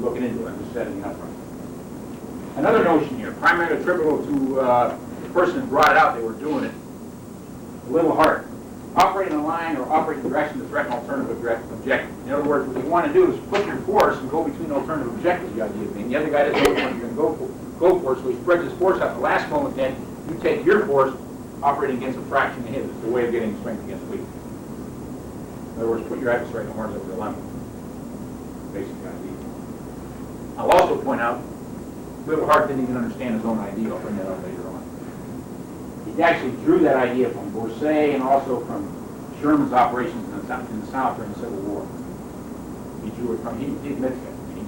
looking into it. I'm just setting it up front. Another notion here, primarily attributable to the person who brought it out, they were doing it a little hard. Operating a line or operating direction to threaten alternative objectives. In other words, what you want to do is put your force and go between alternative objectives, the idea being. The other guy doesn't know which one you're going to go for, so he spreads his force out. The last moment then, you take your force operating against a fraction of his. It's the way of getting strength against weakness. In other words, put your adversary in the horns of the dilemma. Basic idea. I'll also point out, Little Hart didn't even understand his own idea. I'll bring that up later on. He actually drew that idea from Bourset and also from Sherman's operations in the South during the Civil War. He drew it from, he admits it. He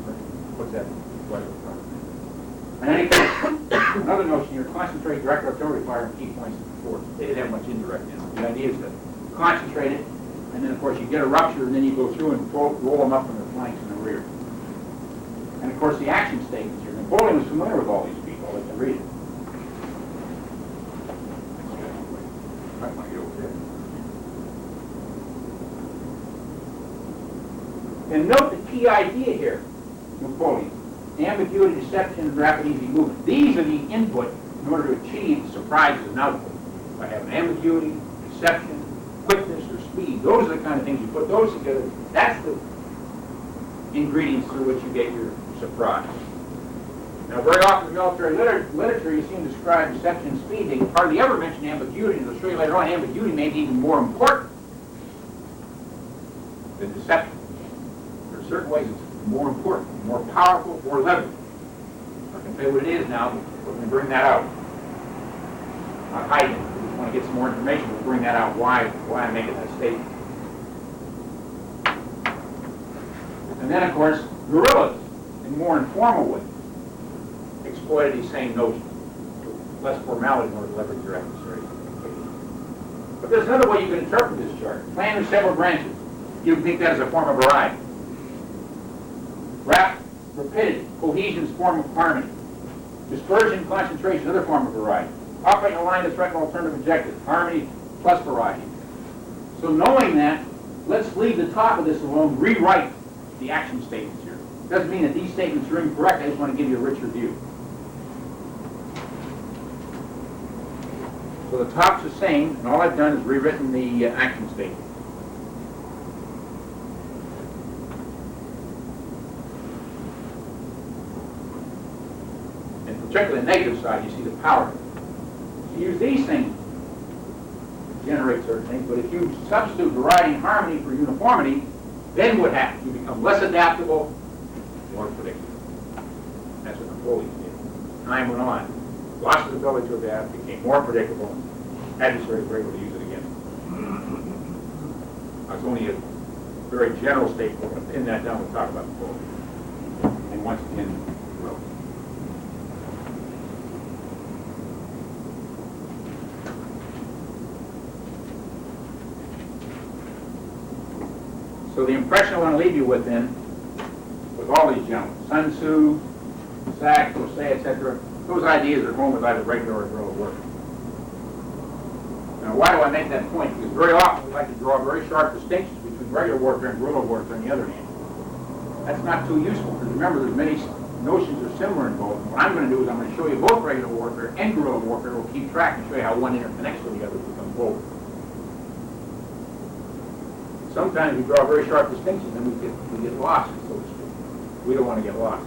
puts that right in front of him. In any case, another notion here, concentrate direct artillery fire on key points of the force. They didn't have much indirect in it. The idea is to concentrate it, and then of course you get a rupture, and then you go through and roll them up from the flanks and the rear. And of course the action statements here. Napoleon was familiar with all these people. I'll let you read it. Might want to get over there. And note the key idea here, Napoleon. Ambiguity, deception, and rapid, easy movement. These are the input in order to achieve surprises and output. If I have an ambiguity, deception, quickness, or speed, those are the kind of things you put those together. That's the ingredients through which you get your surprise. Now, very often in military literature, you see them describe deception and speed. They hardly ever mention ambiguity, and I'll show you later on, ambiguity may be even more important than deception. There are certain ways it's more important, more powerful, more leverage. I can tell you what it is now. We're going to bring that out. Not hiding it. We just want to get some more information. We'll bring that out, why I'm making that statement. And then, of course, guerrillas, in more informal ways, exploited these same notions. Less formality in order to leverage your adversary. But there's another way you can interpret this chart. Plan in several branches. You can think that as a form of variety. Rapidity, cohesion is a form of harmony. Dispersion, concentration, another form of variety. Operating a line to threaten alternative objectives. Harmony plus variety. So knowing that, let's leave the top of this alone, rewrite the action statements here. Doesn't mean that these statements are incorrect, I just want to give you a richer view. So the top's the same, and all I've done is rewritten the action statement. And particularly the negative side, you see the power. You use these things to generate certain things, but if you substitute variety and harmony for uniformity, then what happens? You become less adaptable, more predictable. That's what Napoleon did. Time went on. Lost his ability to adapt, became more predictable, adversaries were able to use it against him. It's only a very general statement. We're going to pin that down. We'll talk about Napoleon. And once again, well. So the impression I want to leave you with then, with all these gentlemen, Sun Tzu, Sachs, Bourset, etc., those ideas are home with either regular or guerrilla work. Now, why do I make that point? Because very often we like to draw very sharp distinctions between regular warfare and guerrilla warfare on the other hand. That's not too useful, because remember, there's many notions are similar in both. What I'm going to do is I'm going to show you both regular warfare and guerrilla warfare. We'll keep track and show you how one interconnects with the other to become both. Sometimes we draw very sharp distinctions and we get lost, so to speak. We don't want to get lost.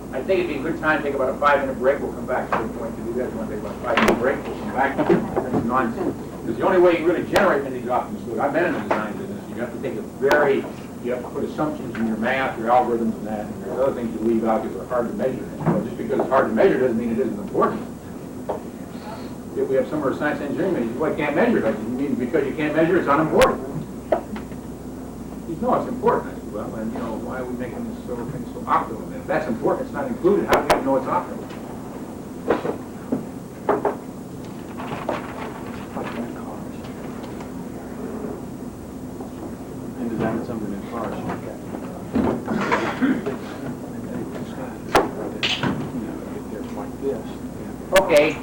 I think it'd be a good time to take about a 5-minute break. We'll come back to the point to do that. You want to take about a 5-minute break? We'll come back. That's nonsense. Because the only way you really generate many of these options, I've been in the design business, you have to take you have to put assumptions in your math, your algorithms and that, and there's other things you leave out because they're hard to measure. So just because it's hard to measure doesn't mean it isn't important. If we have some of our science engineering majors, well, I can't measure it. I mean, because you can't measure it's unimportant. No, it's important. I said, well, then, why are we making this sort of thing so optimal? If that's important, it's not included. How do we know it's optimal? And design something in cars. Okay,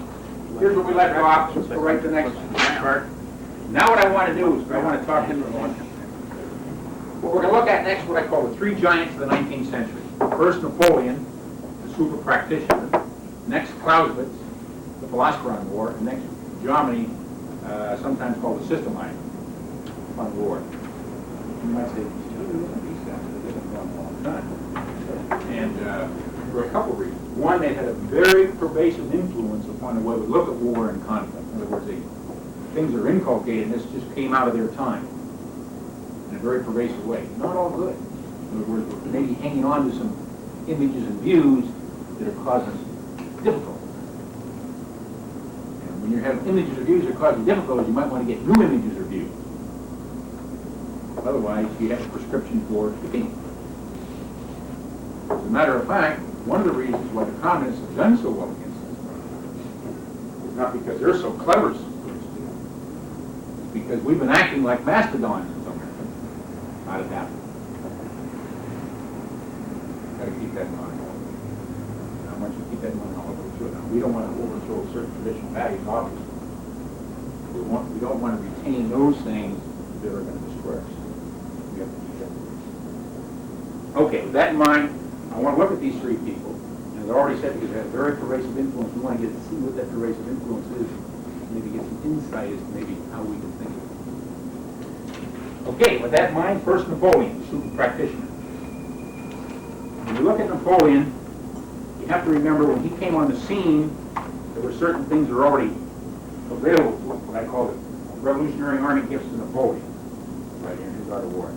here's where we left off. Let's go right to the next part. Now what I want to do is I want to talk to you What we're going to look at next, what I call the three giants of the 19th century. First, Napoleon, the super practitioner. Next, Clausewitz, the philosopher on war. And next, Germany, sometimes called the systemite on war. You might say, these guys have been around a long time. And for a couple of reasons. One, they had a very pervasive influence upon the way we look at war and conflict. In other words, things that are inculcated, this just came out of their time in a very pervasive way. Not all good. In other words, maybe hanging on to some images and views that are causing us difficulty. And when you have images or views that cause you difficulties, you might want to get new images or views. Otherwise, you have a prescription for defeat. As a matter of fact, one of the reasons why the communists have done so well against us is not because they're so clever, it's because we've been acting like mastodons in some way. How did it happen? Got to keep that in mind. I want you to keep that in mind all the way through. Now, we don't want to overthrow certain traditional values, obviously. We don't want to retain those things that are going to destroy us. We have to keep that in mind. Okay, with that in mind, I want to look at these three people. And as I already said, because they have very pervasive influence, we want to get to see what that pervasive influence is. Maybe get some insight as to maybe how we can think of it. Okay, with that in mind, first Napoleon, the super practitioner. When you look at Napoleon, you have to remember when he came on the scene, there were certain things that were already available to him, what I call the Revolutionary Army gifts to Napoleon, right here in his Art of War.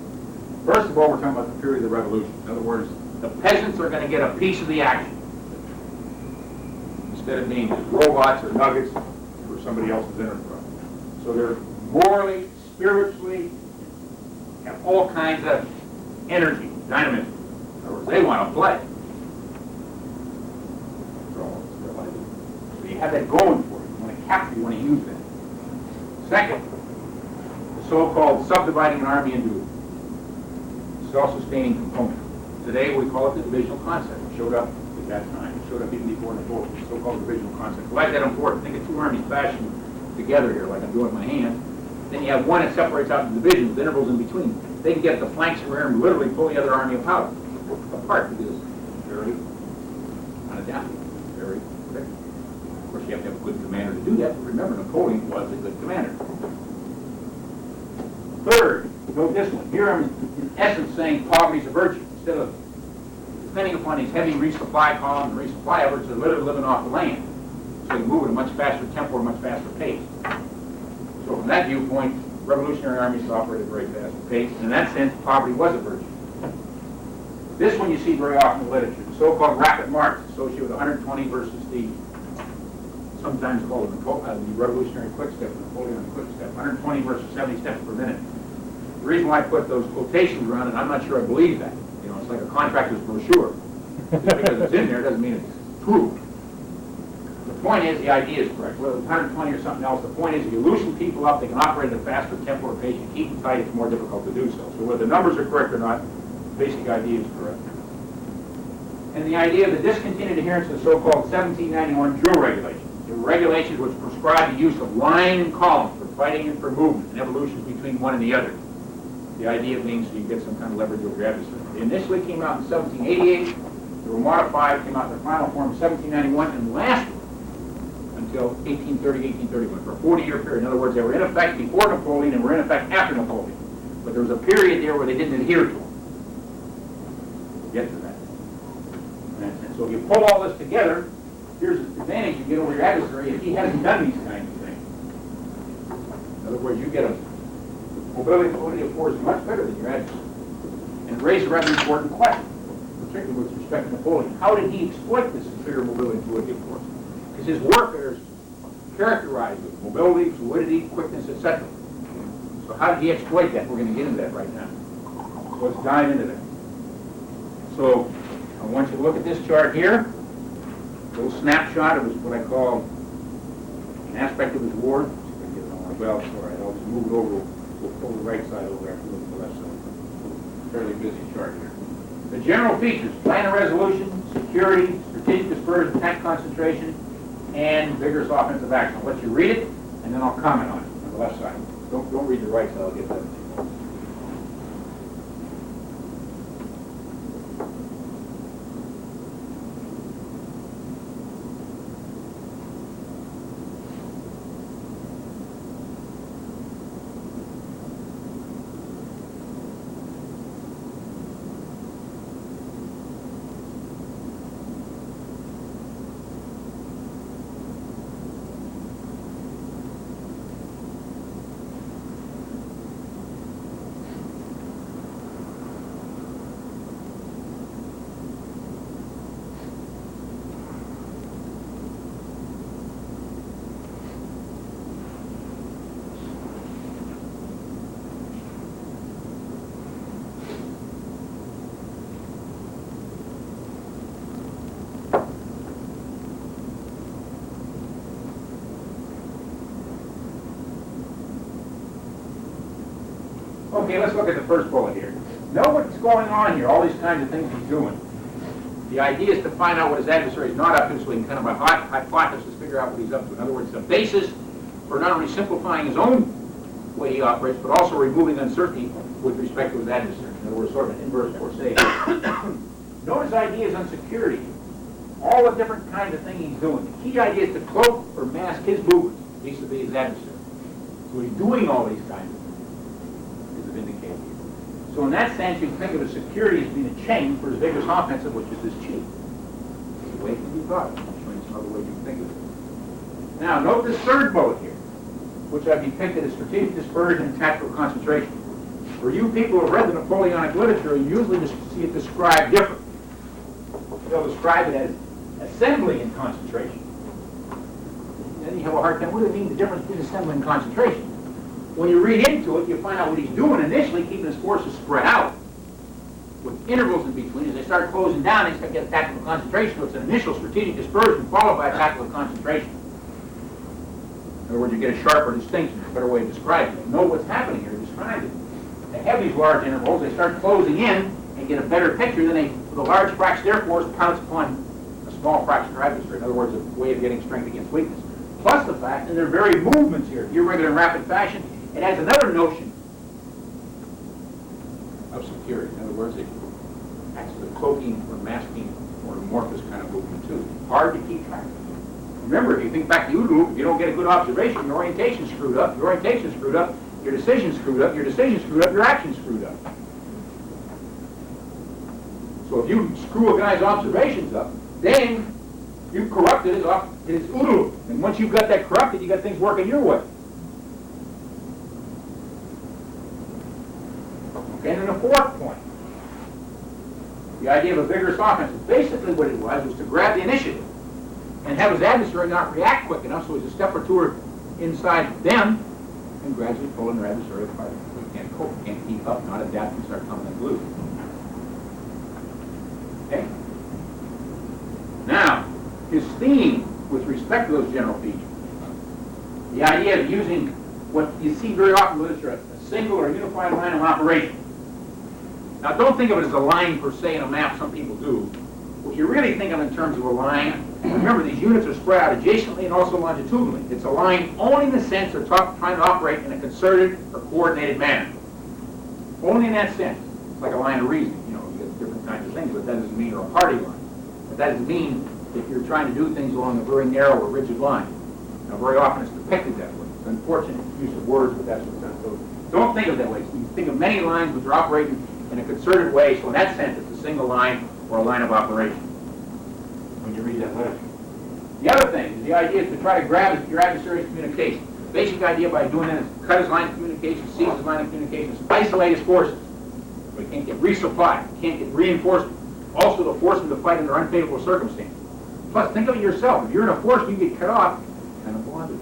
First of all, we're talking about the period of the Revolution. In other words, the peasants are going to get a piece of the action instead of being just robots or nuggets for somebody else's enterprise. So they're morally, spiritually, have all kinds of energy, dynamism. In other words, they want to play. So you have that going for you. You want to capture, you want to use that. Second, the so-called subdividing an army into self-sustaining components. Today we call it the divisional concept. It showed up at that time. It showed up even before Napoleon. The so-called divisional concept. Why is that important? Think of two armies fashioned together here, like I'm doing with my hand. Then you have one that separates out into divisions, with intervals in between. They can get at the flanks and rear and literally pull the other army apart because it's very unadaptable, very quick. Of course, you have to have a good commander to do that. But remember, Napoleon was a good commander. Third, go this one. Here I'm in essence saying poverty is a virtue. Instead of depending upon these heavy resupply columns and resupply efforts, they're literally living off the land. So you move at a much faster tempo, a much faster pace. So from that viewpoint, revolutionary armies operate at a very fast pace. And in that sense, poverty was a virtue. This one you see very often in literature, the so-called rapid march associated with 120 versus the sometimes called the revolutionary quick step, Napoleon quick step, 120 versus 70 steps per minute. The reason why I put those quotations around it, I'm not sure I believe that. You know, it's like a contractor's brochure. Just because it's in there doesn't mean it's true. The point is, the idea is correct. Whether it's 120 or something else, the point is if you loosen people up, they can operate at a faster tempo or pace. You keep them tight, it's more difficult to do so. So whether the numbers are correct or not, the basic idea is correct. And the idea of the discontinued adherence to the so-called 1791 drill regulations. The regulations which prescribe the use of line and column for fighting and for movement and evolutions between one and the other. The idea being so you get some kind of leverage over your adversary. They initially came out in 1788. They were modified, came out in their final form in 1791, and lasted until 1830, 1831, for a 40-year period. In other words, they were in effect before Napoleon and were in effect after Napoleon. But there was a period there where they didn't adhere to them. We'll get to that. And so if you pull all this together, here's the advantage you get over your adversary if he hasn't done these kinds of things. In other words, you get a mobility of force much better than your adversary. And it raises a rather important question, particularly with respect to Napoleon. How did he exploit this superior mobility and fluidity of force? Because his warfare is characterized with mobility, fluidity, quickness, etc. So how did he exploit that? We're going to get into that right now. So let's dive into that. So I want you to look at this chart here. A little snapshot of what I call an aspect of his war. Well, sorry, I'll just move it over. We'll pull the right side over after we look at the left side. Fairly busy chart here. The general features: plan of resolution, security, strategic dispersion, attack concentration, and vigorous offensive action. I'll let you read it, and then I'll comment on it on the left side. Don't read the right side. I'll get that. Okay, let's look at the first bullet here. Know what's going on here, all these kinds of things he's doing. The idea is to find out what his adversary is not up to, so he can kind of by hypothesis figure out what he's up to. In other words, the basis for not only simplifying his own way he operates, but also removing uncertainty with respect to his adversary. In other words, sort of an inverse forsake. Note his ideas on security. All the different kinds of things he's doing. The key idea is to cloak or mask his movements vis-a-vis his adversary. So he's doing all these kinds of things, is indicated here. So in that sense, you can think of his security as being a chain for his vigorous offensive, which is his chief. It's the way it can be thought. I'm showing you some other ways you can think of it. Now, note this third bullet here, which I've depicted as strategic dispersion and tactical concentration. For you people who have read the Napoleonic literature, you usually just see it described differently. They'll describe it as assembly and concentration. Then you have a hard time, what does it mean, the difference between assembly and concentration? When you read into it, you find out what he's doing initially, keeping his forces spread out, with intervals in between. As they start closing down, they start getting tactical concentration, so it's an initial strategic dispersion followed by a tactical concentration. In other words, you get a sharper distinction, a better way of describing it. Know what's happening here, describe it. They have these large intervals, they start closing in and get a better picture, then they, with a large fraction of their force, pounce upon a small fraction of their adversary. In other words, a way of getting strength against weakness. Plus the fact that their very movements here, irregular and rapid fashion, it has another notion of security. In other words, it acts as a cloaking or masking or amorphous kind of movement too. Hard to keep track of. Remember, if you think back to Udu, if you don't get a good observation, your orientation's screwed up, your orientation's screwed up, your decision's screwed up, your decision's screwed up, your action's screwed up. So if you screw a guy's observations up, then you've corrupted his Udu. And once you've got that corrupted, you got things working your way. Okay, and then the fourth point. The idea of a vigorous offense. Basically what it was to grab the initiative and have his adversary not react quick enough so he's a step or two inside them and gradually pulling their adversary apart. So he can't cope, can't keep up, not adapt, and start coming unglued. Okay? Now, his theme with respect to those general features, the idea of using what you see very often in literature, a single or unified line of operation. Now, don't think of it as a line per se in a map, some people do. What you really think of in terms of a line, remember these units are spread out adjacently and also longitudinally. It's a line only in the sense they're trying to operate in a concerted or coordinated manner. Only in that sense. It's like a line of reasoning. You get different kinds of things, but that doesn't mean you're a party line. But that doesn't mean that you're trying to do things along a very narrow or rigid line. Now, very often it's depicted that way. It's an unfortunate use of words, but that's what's done. So don't think of it that way. So you think of many lines which are operating in a concerted way, so in that sense it's a single line or a line of operation when you read that literature. The other thing is the idea is to try to grab your adversary's communication. The basic idea by doing that is cut his line of communication, seize his line of communication, isolate his forces. So he can't get resupplied, he can't get reinforcement. Also to force him to fight under unfavorable circumstances. Plus, think of it yourself. If you're in a force, you get cut off, kind of blundered.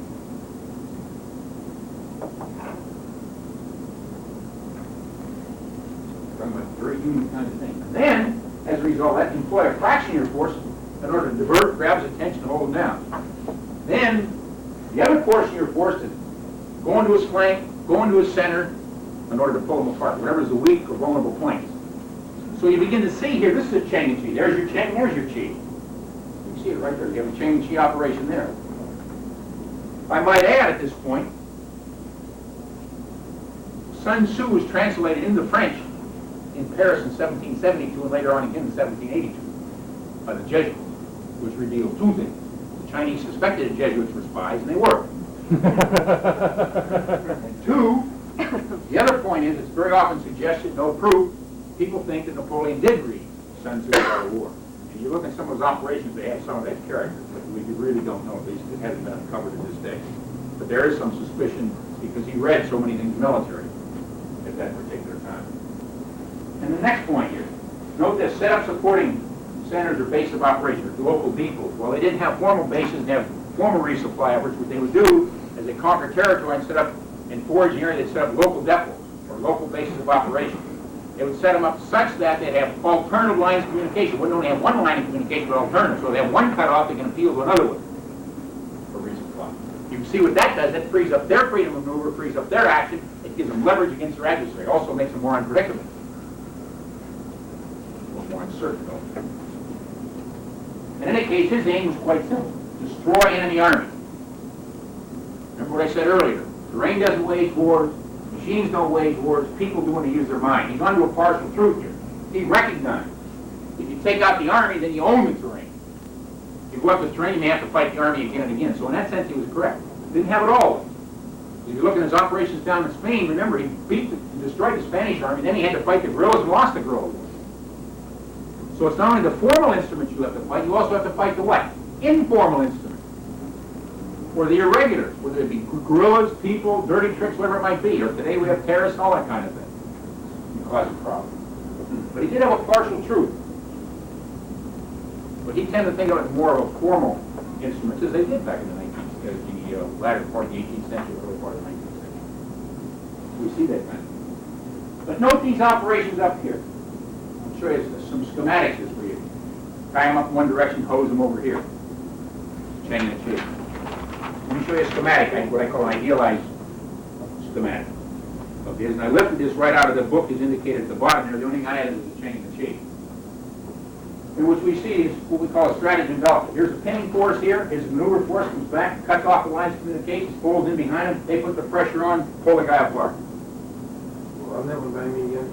Talking about very human kind of thing. And then, as a result of that, employ a fraction of your force in order to divert, grab his attention, and hold him down. Then, the other portion of your force is go into his flank, go into his center, in order to pull him apart, whatever is the weak or vulnerable points. So you begin to see here, this is a Cheng and Chi. There's your Cheng, there's your Chi. You can see it right there. You have a Cheng and Chi operation there. I might add at this point, Sun Tzu was translated into French in Paris in 1772 and later on again in 1782 by the Jesuits, which revealed two things. The Chinese suspected the Jesuits were spies, and they were. And two, the other point is, it's very often suggested, no proof, people think that Napoleon did read Sun Tzu's Art of War. And you look at some of those operations, they have some of that character, but we really don't know. At least it hasn't been uncovered to this day. But there is some suspicion because he read so many things military at that particular time. And the next point here, note this, set up supporting centers or base of operations, or local depots. Well, they didn't have formal bases, they have formal resupply efforts. What they would do as they conquer territory and set up in foraging area, they'd set up local depots or local bases of operations. They would set them up such that they'd have alternative lines of communication. Wouldn't only have one line of communication, but alternative. So they have one cut off, they can appeal to another one for resupply. You can see what that does. That frees up their freedom of maneuver, frees up their action. It gives them leverage against their adversary. Also makes them more unpredictable. Or more uncertain, though. In any case, his aim was quite simple. Destroy enemy armies. Remember what I said earlier. Terrain doesn't wage wars. Machines don't wage wars. People do when they use their mind. He's onto a partial truth here. He recognized if you take out the army, then you own the terrain. If you go up the terrain, you have to fight the army again and again. So in that sense, he was correct. Didn't have it all. If you look at his operations down in Spain, remember, he destroyed the Spanish army, then he had to fight the guerrillas and lost the guerrilla war. So it's not only the formal instruments you have to fight, you also have to fight the what? Informal instruments. Or the irregulars, whether it be guerrillas, people, dirty tricks, whatever it might be. Or today we have terrorists, all that kind of thing. It causes a problem. But he did have a partial truth. But he tended to think of it more of a formal instruments, as they did back in the latter part of the 18th century, early part of the 19th century. We see that kind of thing. But note these operations up here. I'll show you some schematics here for you. Tie them up in one direction, hose them over here. Chain the chain. Let me show you a schematic, what I call an idealized schematic of his. And I lifted this right out of the book as indicated at the bottom there. The only thing I added is the chain the chain. And what we see is what we call a stratagem delta. Here's a pinning force here. His maneuver force comes back, cuts off the lines of communications, pulls in behind him. They put the pressure on, pull the guy apart. Well, that one by me again.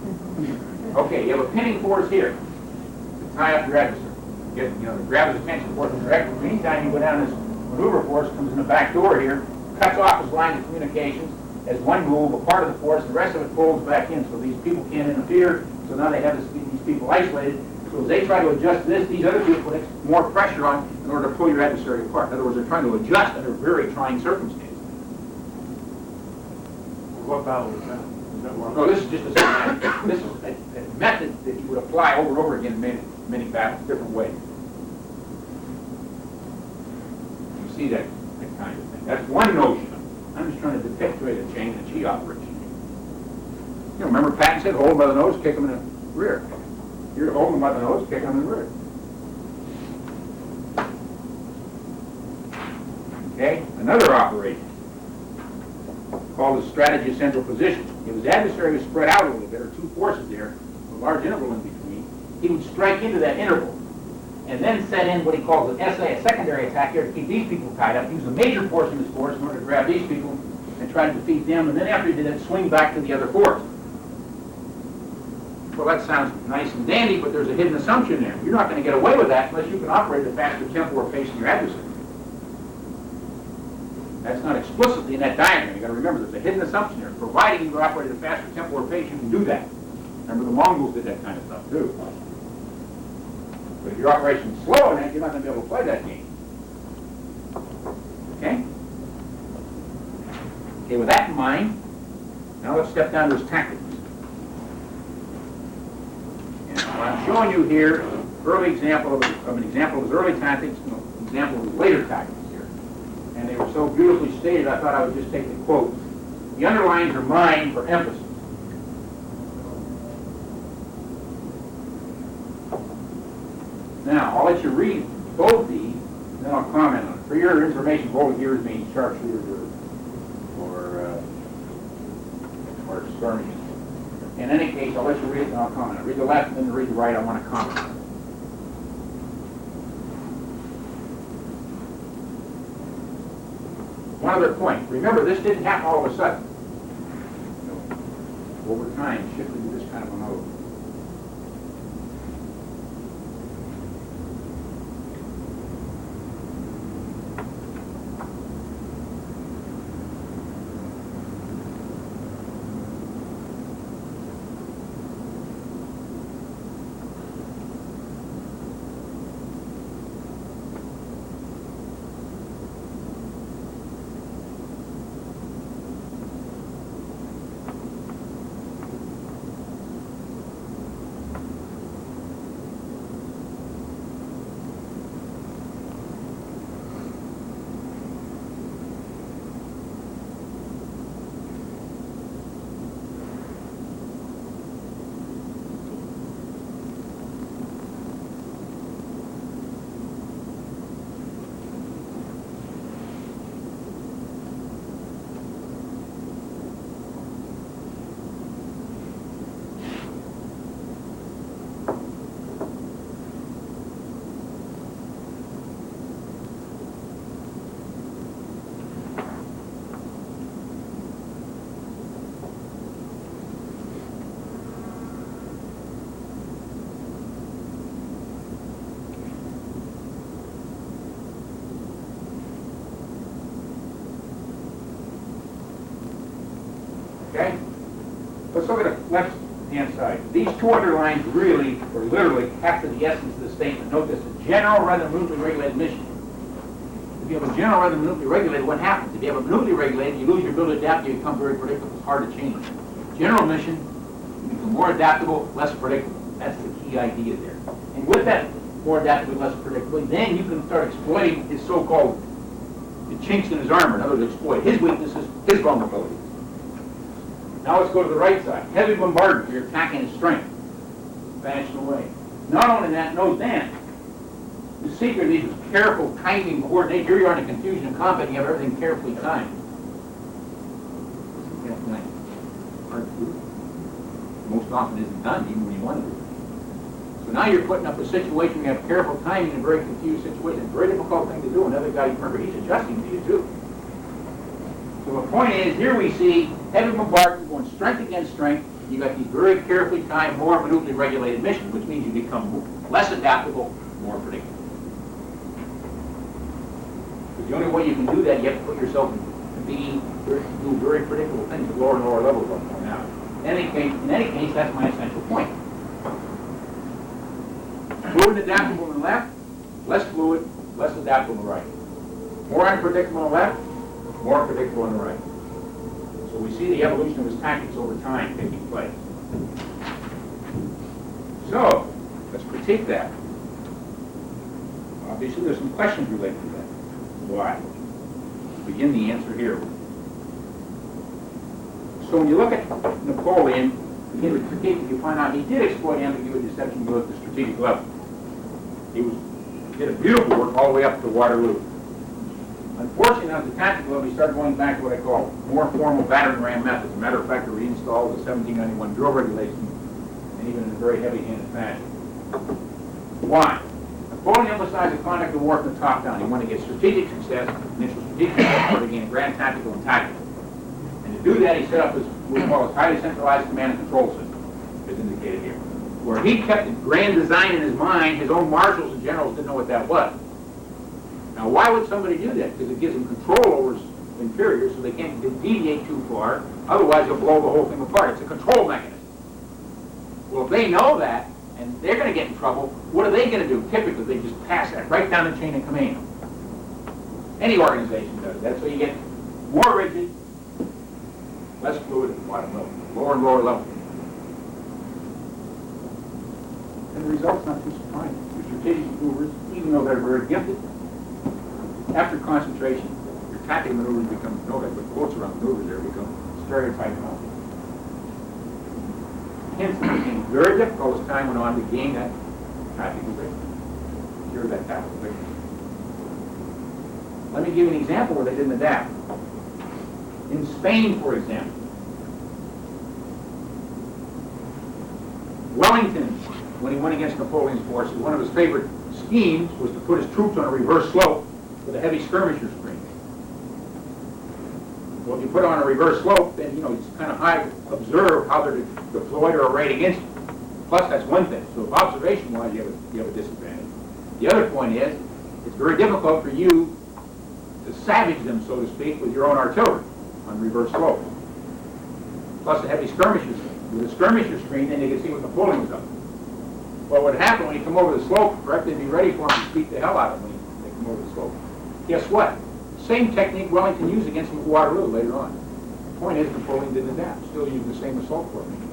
Okay, you have a pinning force here to tie up your adversary. Get, grab his attention, force him direct. In the meantime, you go down this maneuver force, comes in the back door here, cuts off his lines of communications as one move, a part of the force, the rest of it pulls back in. So these people can't interfere. So now they have these people isolated. So as they try to adjust this, these other people put more pressure on in order to pull your adversary apart. In other words, they're trying to adjust under very trying circumstances. What battle was that? No, this is just a schematic. This is a method that you would apply over and over again in many battles, different ways. You see that kind of thing. That's one notion. I'm just trying to depict the chain and chi operation. Remember Patton said, hold them by the nose, kick them in the rear. You're to hold them by the nose, kick them in the rear. Okay, another operation called the strategy of central position. If his adversary was spread out a little bit, or two forces there, a large interval in between, he would strike into that interval and then set in what he calls an SA, a secondary attack here to keep these people tied up. Use a major force in his force in order to grab these people and try to defeat them, and then after he did that, swing back to the other force. Well, that sounds nice and dandy, but there's a hidden assumption there. You're not going to get away with that unless you can operate at a faster tempo or pace than your adversary. That's not explicitly in that diagram. You've got to remember there's a hidden assumption there. Providing you operate at a faster tempo or pace, you can do that. Remember the Mongols did that kind of stuff too. But if your operation is slow in that, you're not going to be able to play that game. Okay? Okay, with that in mind, now let's step down to his tactics. And what I'm showing you here, early example of an example of his early tactics, and an example of his later tactics here. And they were so beautifully stated, I thought I would just take the quotes. The underlines are mine for emphasis. Now, I'll let you read both these, and then I'll comment on it. For your information, both ears mean sharpshooters or skirmishers. In any case, I'll let you read it and I'll comment on it. Read the left and then read the right, I want to comment on it. One other point. Remember, this didn't happen all of a sudden. Over time, shifted to this kind of a mode. side. These two underlines really, or literally, capture the essence of the statement. Note this, a general rather than minutely regulated mission. If you have a general rather than minutely regulated, what happens? If you have a minutely regulated, you lose your ability to adapt, you become very predictable. It's hard to change. General mission, you become more adaptable, less predictable. That's the key idea there. And with that more adaptable, less predictable, then you can start exploiting his so-called the chinks in his armor. In other words, exploit his weaknesses, his vulnerabilities. Now let's go to the right side. Heavy bombardment, you're attacking his strength. Vanishing away. Not only that, note then, the secret of these is careful timing, coordination. Here you are in a confusion and combat, you have everything carefully timed. Hard to do. Most often isn't done, even when you want to do it. So now you're putting up a situation where you have careful timing in a very confused situation. It's a very difficult thing to do. Another guy, remember, he's adjusting to you too. So the point is, here we see heavy bombardment going strength against strength. You got these very carefully timed, more minutely regulated missions, which means you become less adaptable, more predictable. But the only way you can do that, you have to put yourself in do very predictable things at lower and lower levels. I'll point out. In any case, that's my essential point. Fluid and adaptable on the left, less fluid, less adaptable on the right. More unpredictable on the left, more predictable on the right. So we see the evolution of his tactics over time taking place. So, let's critique that. Obviously, there's some questions related to that. Why? Begin the answer here. So when you look at Napoleon, begin with critique, you find out he did exploit ambiguity, deception, both at the strategic level. He did a beautiful work all the way up to Waterloo. Unfortunately, on the tactical level, he started going back to what I call more formal battering ram methods. As a matter of fact, he reinstalled the 1791 drill regulations, and even in a very heavy-handed fashion. Why? Napoleon emphasized the conduct of war from the top down. He wanted to get strategic success, initial strategic success, to gain grand tactical and tactical. And to do that, he set up what we call a highly centralized command and control system, as indicated here, where he kept the grand design in his mind. His own marshals and generals didn't know what that was. Now, why would somebody do that? Because it gives them control over his inferiors, so they can't deviate too far. Otherwise, they'll blow the whole thing apart. It's a control mechanism. Well, if they know that, and they're going to get in trouble, what are they going to do? Typically, they just pass that right down the chain of command. Any organization does that, so you get more rigid, less fluid at the bottom level, lower and lower level. And the result's not too surprising. The strategic maneuvers, even though they're very gifted, after concentration, your tactical maneuvers become, with quotes around maneuvers there, become stereotyped now. Hence, it became very difficult as time went on to gain that tactical victory, secure that tactical victory. Let me give you an example where they didn't adapt. In Spain, for example, Wellington, when he went against Napoleon's forces, one of his favorite schemes was to put his troops on a reverse slope with a heavy skirmisher screen. Well, if you put on a reverse slope, then it's kind of hard to observe how they're deployed or arrayed against you. Plus, that's one thing. So, if observation-wise, you have a disadvantage. The other point is, it's very difficult for you to savage them, so to speak, with your own artillery on reverse slope. Plus, a heavy skirmisher screen. With a skirmisher screen, then you can see what Napoleon was up to. Well, what happened when you come over the slope, correct, they'd be ready for him to beat the hell out of him when they come over the slope. Guess what? Same technique Wellington used against him at Waterloo later on. The point is, Napoleon didn't adapt. Still used the same assault formation.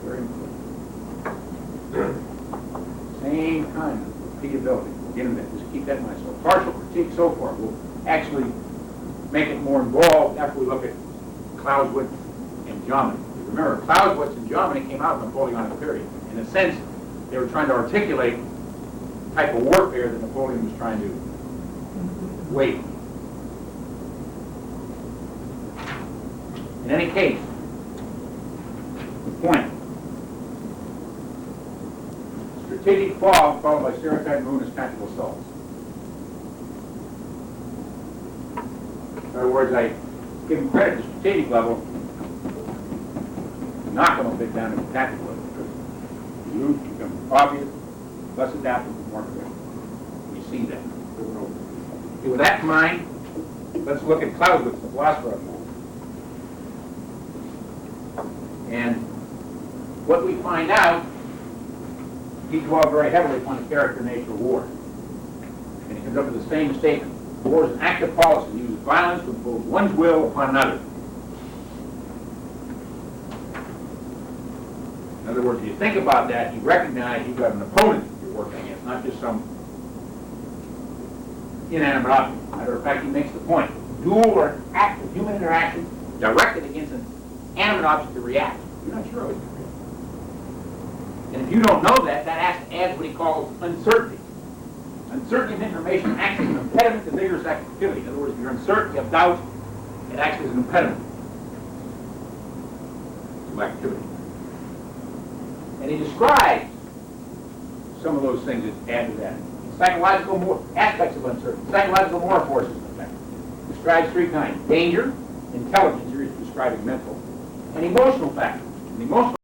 Very important. Same kind of repeatability. Get in there. Just keep that in mind. So partial critique so far will actually make it more involved after we look at Clausewitz and Jomini. Remember, Clausewitz and Jomini came out of the Napoleonic period. In a sense, they were trying to articulate the type of warfare that Napoleon was trying to wage. In any case, the point. Strategic fall followed by stereotype and ruinous tactical assaults. In other words, I give him credit at the strategic level, knock him a bit down at the tactical level. Because you become obvious, less adaptable, more predictable. We see that over and over. Okay, with that in mind, Let's look at Clausewitz, the philosopher of war. And what we find out, he dwelled very heavily upon the character and nature of war. And he comes up with the same statement. War is an act of policy, uses violence to impose one's will upon another. In other words, if you think about that, you recognize you've got an opponent you're working against, not just some inanimate object. Matter of fact, he makes the point. Duel or act of human interaction directed against an animate object that reacts. You're not sure of it. And if you don't know that, that adds what he calls uncertainty. Uncertainty of information acts as an impediment to vigorous activity. In other words, if you're uncertain, you have doubt, it acts as an impediment to activity. And he describes some of those things that add to that. Psychological aspects of uncertainty. Psychological moral forces, in fact. Describes three kinds. Danger, intelligence, you're describing mental, and emotional factors. And emotional